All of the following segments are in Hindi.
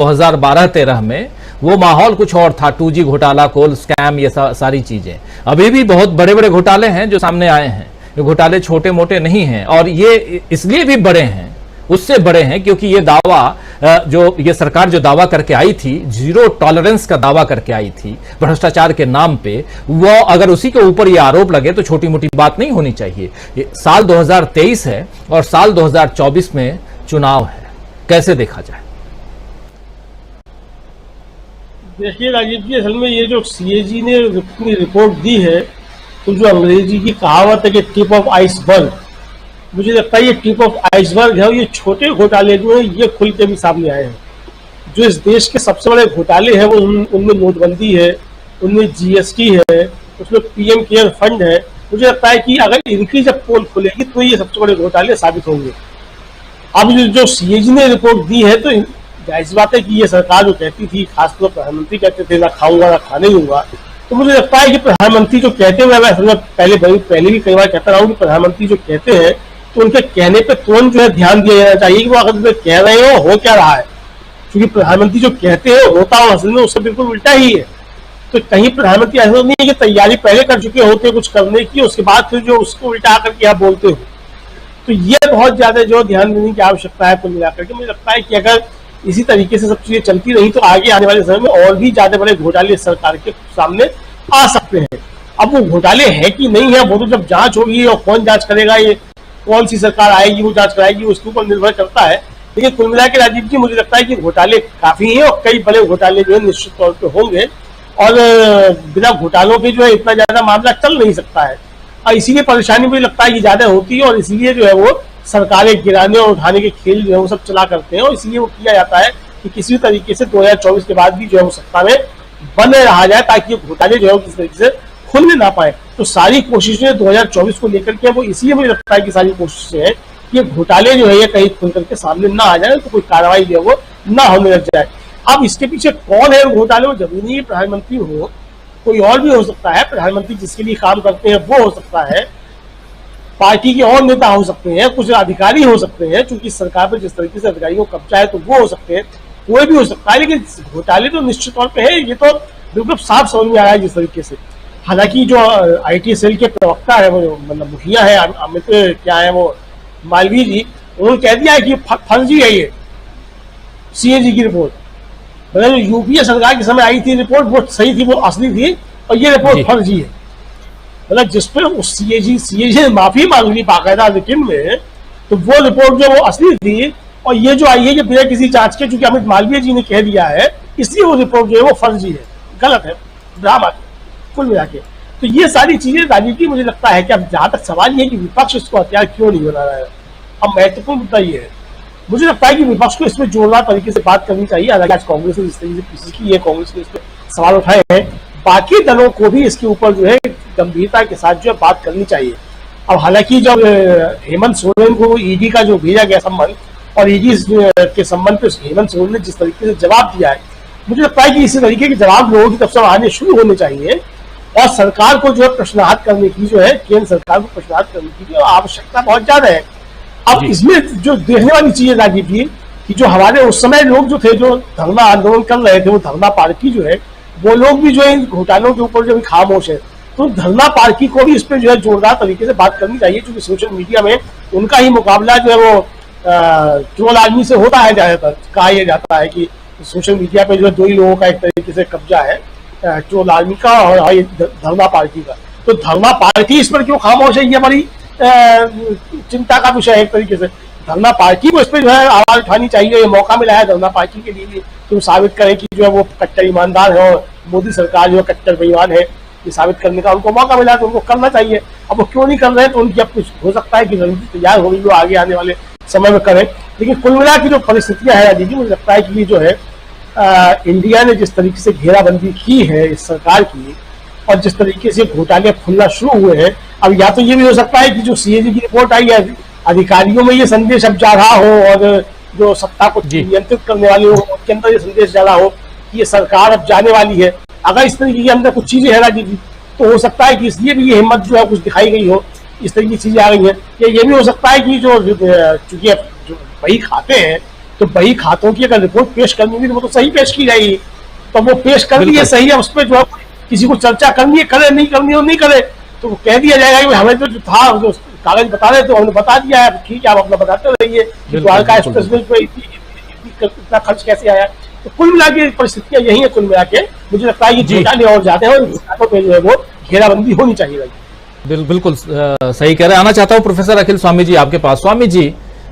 2012-13 में वो माहौल कुछ और था। 2G घोटाला, कोल स्कैम, ये सारी चीजें। अभी भी बहुत बड़े बड़े घोटाले हैं जो सामने आए हैं। ये घोटाले छोटे मोटे नहीं हैं, और ये इसलिए भी बड़े हैं, उससे बड़े हैं क्योंकि ये दावा जो ये सरकार जो दावा करके आई थी, जीरो टॉलरेंस का दावा करके आई थी भ्रष्टाचार के नाम पे, वो अगर उसी के ऊपर ये आरोप लगे तो छोटी मोटी बात नहीं होनी चाहिए। साल 2023 है और साल 2024 में चुनाव है, कैसे देखा जाए? देखिए राजीव जी, असल में ये जो सीएजी ने अपनी रिपोर्ट दी है, तो जो अंग्रेजी की कहावत है कि टिप ऑफ आइसबर्ग, मुझे लगता है ये टिप ऑफ आइसबर्ग है। और ये छोटे घोटाले जो है ये खुल के भी सामने आए हैं। जो इस देश के सबसे बड़े घोटाले हैं वो उनमें नोटबंदी है, उनमें जीएसटी है, उसमें पीएम केयर फंड है। मुझे लगता है कि अगर इनकी जब पोल खुलेगी तो ये सबसे बड़े घोटाले साबित होंगे। अब जो सीएजी ने रिपोर्ट दी है, तो जाहिर बात है कि ये सरकार जो कहती थी, खासतौर पर प्रधानमंत्री कहते थे ना खाऊंगा ना खाने दूंगा, तो मुझे लगता है कि प्रधानमंत्री जो कहते हुए, मैं पहले भी कई बार कहता रहा हूँ कि प्रधानमंत्री जो कहते हैं तो उनके कहने पे तुरंत जो है ध्यान दिया जाना चाहिए कि वो अगर कह रहे हो क्या रहा है। क्योंकि प्रधानमंत्री जो कहते हैं होता हो असल में उससे बिल्कुल उल्टा ही है। तो कहीं प्रधानमंत्री ऐसा नहीं है कि तैयारी पहले कर चुके होते कुछ करने की, उसके बाद फिर जो उसको उल्टा करके आप बोलते हो। तो ये बहुत ज्यादा जो ध्यान देने की आवश्यकता है कुल मिलाकर के। मुझे लगता है कि अगर इसी तरीके से सब चीजें चलती रही तो आगे आने वाले समय में और भी ज्यादा बड़े घोटाले सरकार के सामने आ सकते हैं। अब वो घोटाले है कि नहीं है वो तो जब जांच होगी, और कौन जांच करेगा, ये कौन सी सरकार आएगी वो जांच कराएगी, उसके ऊपर निर्भर करता है। लेकिन कुल मिला के राजीव जी, मुझे लगता है कि घोटाले काफी हैं और कई बड़े घोटाले जो है निश्चित तौर पर होंगे, और बिना घोटालों के जो है इतना ज्यादा मामला चल नहीं सकता है। और इसीलिए परेशानी मुझे लगता है कि ज्यादा होती है, और इसीलिए जो है वो सरकारें गिराने और उठाने के खेल जो है वो सब चला करते हैं। और इसलिए वो किया जाता है कि किसी तरीके से 2024 के बाद भी जो है वो सत्ता में बने रहा जाए, ताकि घोटाले जो है किसी तरीके से खुलने ना पाए। तो सारी कोशिशें 2024 को लेकर के वो इसलिए मुझे लगता है कि सारी कोशिशें हैं कि घोटाले जो है ये कहीं खुल करके सामने ना आ जाए, तो कोई कार्रवाई जो है वो ना होने लग जाए। अब इसके पीछे कौन है घोटाले? वो जरूरी नहीं प्रधानमंत्री हो, कोई और भी हो सकता है। प्रधानमंत्री जिसके लिए काम करते हैं वो हो सकता है, पार्टी के और नेता हो सकते हैं, कुछ अधिकारी हो सकते हैं, क्योंकि सरकार पर जिस तरीके से अधिकारियों को कब्जा है तो वो हो सकते हैं, कोई भी हो सकता है। लेकिन घोटाले तो निश्चित तौर पे है, ये तो बिल्कुल साफ समझ में आ रहा है जिस तरीके से। हालांकि जो आईटी सेल के प्रवक्ता है, वो मतलब मुखिया है अमित क्या है वो मालवीय जी, उन्होंने कह दिया है कि फर्जी है ये सीएजी की रिपोर्ट। मतलब यूपीए सरकार के समय आई थी रिपोर्ट वो सही थी, वो असली थी, और ये रिपोर्ट फर्जी है। मतलब जिसपे सीएजी ने माफी मांग ली बाकायदा लेकिन में, तो वो रिपोर्ट जो वो असली थी, और ये जो आई है ये बिना किसी जांच के, चूंकि अमित मालवीय जी ने कह दिया है, इसलिए वो रिपोर्ट जो है वो फर्जी है, गलत है, ड्रामा कुल मिला के। तो ये सारी चीजें राजीव जी, मुझे लगता है कि अब जहां तक सवाल ये है कि विपक्ष इसको हथियार क्यों नहीं बना रहा है, अब महत्वपूर्ण मुद्दा ये है। मुझे लगता है कि विपक्ष को इसमें जोरदार तरीके से बात करनी चाहिए। हालांकि आज कांग्रेस ने जिस तरीके से पीछे की है, कांग्रेस ने इस पर सवाल उठाए हैं, बाकी दलों को भी इसके ऊपर जो है गंभीरता के साथ जो है बात करनी चाहिए। अब हालांकि जब हेमंत सोरेन को ईडी का जो भेजा गया सम्मन, और ईडी के सम्मन पे हेमंत सोरेन ने जिस तरीके से जवाब दिया है, मुझे लगता है कि इसी तरीके के जवाब लोगों की तरफ से आने शुरू होने चाहिए, और सरकार को जो है प्रश्नार्थ करने की जो है, केंद्र सरकार को प्रश्नार्थ करने की जो आवश्यकता बहुत ज्यादा है। अब इसमें जो देखने वाली चीज है राजीव जी, कि जो हमारे उस समय लोग जो थे, जो धरना आंदोलन कर रहे थे, वो धरना पार्टी जो है, वो लोग भी जो है इन घोटालों के ऊपर जो भी खामोश है, तो धरना पार्टी को भी इस पर जो है जोरदार तरीके से बात करनी चाहिए। क्योंकि सोशल मीडिया में उनका ही मुकाबला जो है वो ट्रोल आदमी से होता है ज्यादातर। कहा यह जाता है कि सोशल मीडिया पे जो है दो ही लोगों का एक तरीके से कब्जा है, ट्रोल आदमी का और धरना पार्टी का। तो धरना पार्टी इस पर क्यों खामोश है, ये बड़ी चिंता का विषय है एक तरीके से। धरना पार्टी को इस पर जो है आवाज उठानी चाहिए। ये मौका मिला है धरना पार्टी के लिए भी, तो साबित करें कि जो है वो कट्टर ईमानदार है और मोदी सरकार जो है कट्टर बेईमान है, ये साबित करने का उनको मौका मिला है, तो उनको करना चाहिए। अब वो क्यों नहीं कर रहे हैं, तो उनकी अब कुछ हो सकता है कि रणनीति तैयार होगी, वो आगे आने वाले समय में करें। लेकिन कुल मिला की जो परिस्थितियां है राजीव जी, मुझे लगता है कि ये जो है इंडिया ने जिस तरीके से घेराबंदी की है इस सरकार की, और जिस तरीके से घोटाले खुलना शुरू हुए हैं, अब या तो ये भी हो सकता है कि जो सीएजी की रिपोर्ट आई है, अधिकारियों में ये संदेश अब जा रहा हो, और जो सत्ता को नियंत्रित करने वाले हो उनके अंदर ये संदेश जा रहा हो कि ये सरकार अब जाने वाली है। अगर इस तरीके के अंदर कुछ चीजें है राजीव जी, तो हो सकता है कि इसलिए भी ये हिम्मत जो है कुछ दिखाई गई हो, इस तरह की चीजें आ गई हैं। ये भी हो सकता है कि जो चूंकि जो वही खाते हैं, तो बही खातों की अगर रिपोर्ट पेश करनी होगी तो वो तो सही पेश की जाएगी, तो वो पेश कर दी है, सही है, उस पर जो किसी को चर्चा करनी है करे, नहीं करनी हो नहीं करे, तो कह दिया जाएगा कि हमें तो जो था जो कागज बता रहे तो हमने बता दिया है, ठीक है आप अपना बताते रहिए कि द्वारका एक्सप्रेसवे पे इतना खर्च कैसे आया। तो कुल मिला के परिस्थितियां यही है, कुल मिला के मुझे लगता है कि घोटाले और जाते हैं और घोटालों पे जो है वो घेराबंदी होनी चाहिए। बिल्कुल सही कह रहे हैं। आना चाहता हूं प्रोफेसर अखिल स्वामी जी आपके पास। स्वामी जी,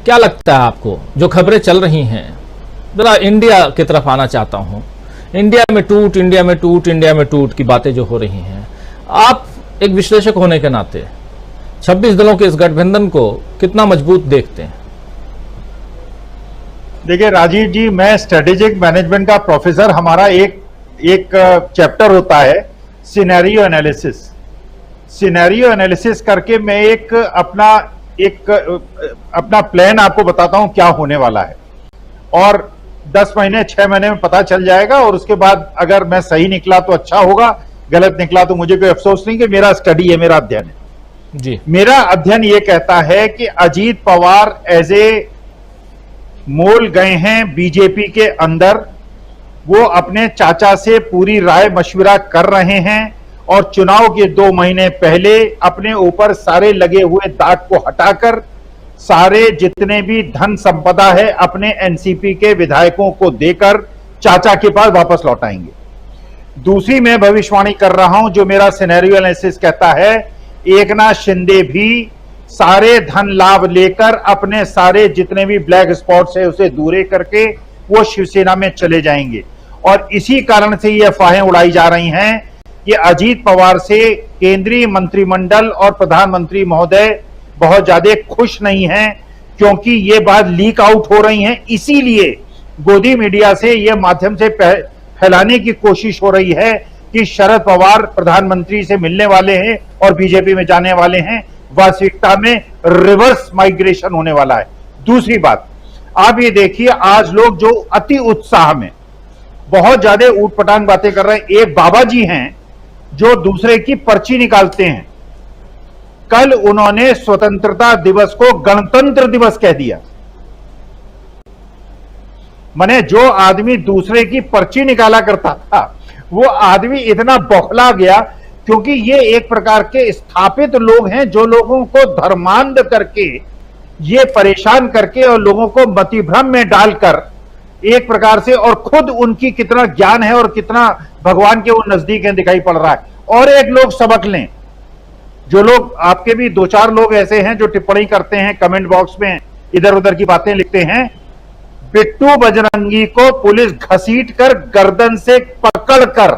क्या लगता है आपको, जो खबरें चल रही हैं, जरा इंडिया की तरफ आना चाहता हूं, इंडिया में टूट, इंडिया में टूट, इंडिया में टूट की बातें जो हो रही हैं, आप एक विश्लेषक होने के नाते 26 दलों के इस गठबंधन को कितना मजबूत देखते हैं? देखिए राजीव जी, मैं स्ट्रेटेजिक मैनेजमेंट का प्रोफेसर, हमारा एक चैप्टर होता है सिनेरियो एनालिसिस। सिनेरियो एनालिसिस करके मैं अपना प्लान आपको बताता हूं क्या होने वाला है, और 10 महीने 6 महीने में पता चल जाएगा, और उसके बाद अगर मैं सही निकला तो अच्छा होगा, गलत निकला तो मुझे कोई अफसोस नहीं, कि मेरा स्टडी है, मेरा अध्ययन है जी। मेरा अध्ययन ये कहता है कि अजीत पवार एज ए मोल गए हैं बीजेपी के अंदर, वो अपने चाचा से पूरी राय मशविरा कर रहे हैं, और चुनाव के 2 महीने पहले अपने ऊपर सारे लगे हुए दाग को हटाकर सारे जितने भी धन संपदा है अपने एनसीपी के विधायकों को देकर चाचा के पास वापस लौटाएंगे। दूसरी मैं भविष्यवाणी कर रहा हूं, जो मेरा सिनेरियो एनालिसिस कहता है, एकनाथ शिंदे भी सारे धन लाभ लेकर अपने सारे जितने भी ब्लैक स्पॉट्स है उसे दूरे करके वो शिवसेना में चले जाएंगे। और इसी कारण से ये अफवाहें उड़ाई जा रही हैं कि अजीत पवार से केंद्रीय मंत्रिमंडल और प्रधानमंत्री महोदय बहुत ज्यादा खुश नहीं हैं, क्योंकि ये बात लीक आउट हो रही है। इसीलिए गोदी मीडिया से यह माध्यम से फैलाने की कोशिश हो रही है कि शरद पवार प्रधानमंत्री से मिलने वाले हैं और बीजेपी में जाने वाले हैं। वास्तविकता में रिवर्स माइग्रेशन होने वाला है। दूसरी बात, आप ये देखिए, आज लोग जो अति उत्साह में बहुत ज्यादा ऊटपटांग बातें कर रहे हैं। एक बाबा जी हैं जो दूसरे की पर्ची निकालते हैं। कल उन्होंने स्वतंत्रता दिवस को गणतंत्र दिवस कह दिया। माने जो आदमी दूसरे की पर्ची निकाला करता था, वो आदमी इतना बौखला गया, क्योंकि ये एक प्रकार के स्थापित लोग हैं जो लोगों को धर्मांध करके, ये परेशान करके और लोगों को मतिभ्रम में डालकर एक प्रकार से, और खुद उनकी कितना ज्ञान है और कितना भगवान के वो नजदीक है दिखाई पड़ रहा है। और एक लोग सबक लें, जो लोग आपके भी 2-4 लोग ऐसे हैं जो टिप्पणी करते हैं, कमेंट बॉक्स में इधर उधर की बातें लिखते हैं। बिट्टू बजरंगी को पुलिस घसीट कर गर्दन से पकड़ कर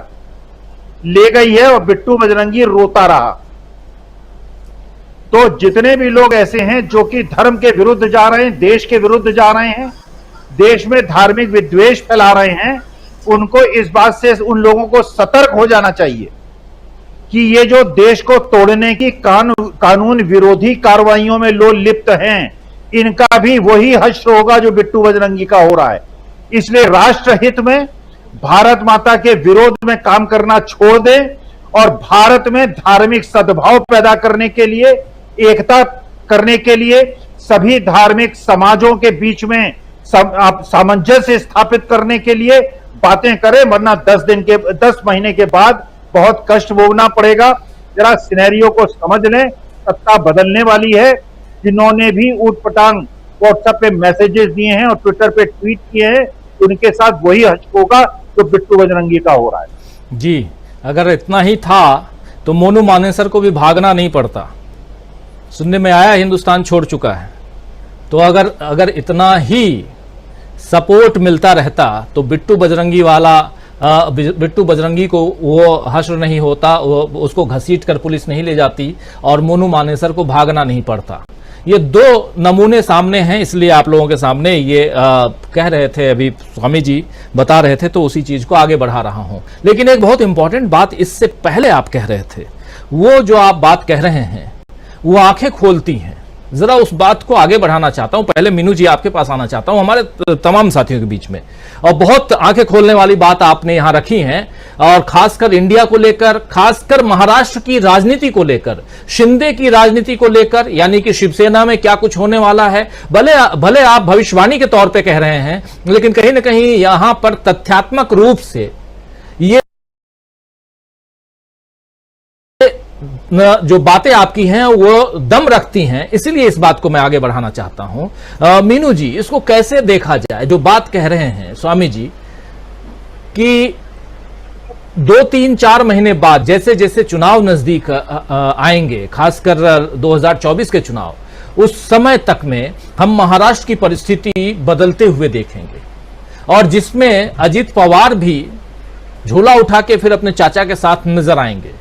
ले गई है और बिट्टू बजरंगी रोता रहा। तो जितने भी लोग ऐसे हैं जो कि धर्म के विरुद्ध जा रहे हैं, देश के विरुद्ध जा रहे हैं, देश में धार्मिक विद्वेष फैला रहे हैं, उनको इस बात से, उन लोगों को सतर्क हो जाना चाहिए कि ये जो देश को तोड़ने की कानून विरोधी कार्रवाइयों में लोग लिप्त हैं, इनका भी वही हश्र होगा जो बिट्टू बजरंगी का हो रहा है। इसलिए राष्ट्र हित में, भारत माता के विरोध में काम करना छोड़ दें और भारत में धार्मिक सद्भाव पैदा करने के लिए, एकता करने के लिए, सभी धार्मिक समाजों के बीच में सामंजस्य स्थापित करने के लिए बातें करें, वरना 10 महीने के बाद बहुत कष्ट भोगना पड़ेगा। जरा सिनेरियो को समझ लें, सत्ता बदलने वाली है। जिन्होंने भी ऊटपटांग व्हाट्सएप पे मैसेजेस दिए हैं और ट्विटर पे ट्वीट किए हैं, उनके साथ वही हश्र होगा जो बिट्टू बजरंगी का हो रहा है। जी, अगर इतना ही था तो मोनू मानेसर को भी भागना नहीं पड़ता। सुनने में आया हिंदुस्तान छोड़ चुका है। तो अगर इतना ही सपोर्ट मिलता रहता तो बिट्टू बजरंगी को वो हश्र नहीं होता, उसको घसीट कर पुलिस नहीं ले जाती और मोनू मानेसर को भागना नहीं पड़ता। ये 2 नमूने सामने हैं, इसलिए आप लोगों के सामने ये कह रहे थे, अभी स्वामी जी बता रहे थे, तो उसी चीज को आगे बढ़ा रहा हूं। लेकिन एक बहुत इंपॉर्टेंट बात इससे पहले आप कह रहे थे, वो जो आप बात कह रहे हैं वो आंखें खोलती हैं। जरा उस बात को आगे बढ़ाना चाहता हूं। पहले मीनू जी आपके पास आना चाहता हूं, हमारे तमाम साथियों के बीच में, और बहुत आंखें खोलने वाली बात आपने यहां रखी है। और खासकर इंडिया को लेकर, खासकर महाराष्ट्र की राजनीति को लेकर, शिंदे की राजनीति को लेकर, यानी कि शिवसेना में क्या कुछ होने वाला है। भले आप भविष्यवाणी के तौर पे कह रहे हैं, लेकिन कहीं ना कहीं यहां पर तथ्यात्मक रूप से ये जो बातें आपकी हैं वो दम रखती हैं, इसीलिए इस बात को मैं आगे बढ़ाना चाहता हूं। मीनू जी, इसको कैसे देखा जाए? जो बात कह रहे हैं स्वामी जी कि 2-3-4 महीने बाद जैसे जैसे चुनाव नजदीक आएंगे, खासकर 2024 के चुनाव, उस समय तक में हम महाराष्ट्र की परिस्थिति बदलते हुए देखेंगे, और जिसमें अजीत पवार भी झोला उठा के फिर अपने चाचा के साथ नजर आएंगे।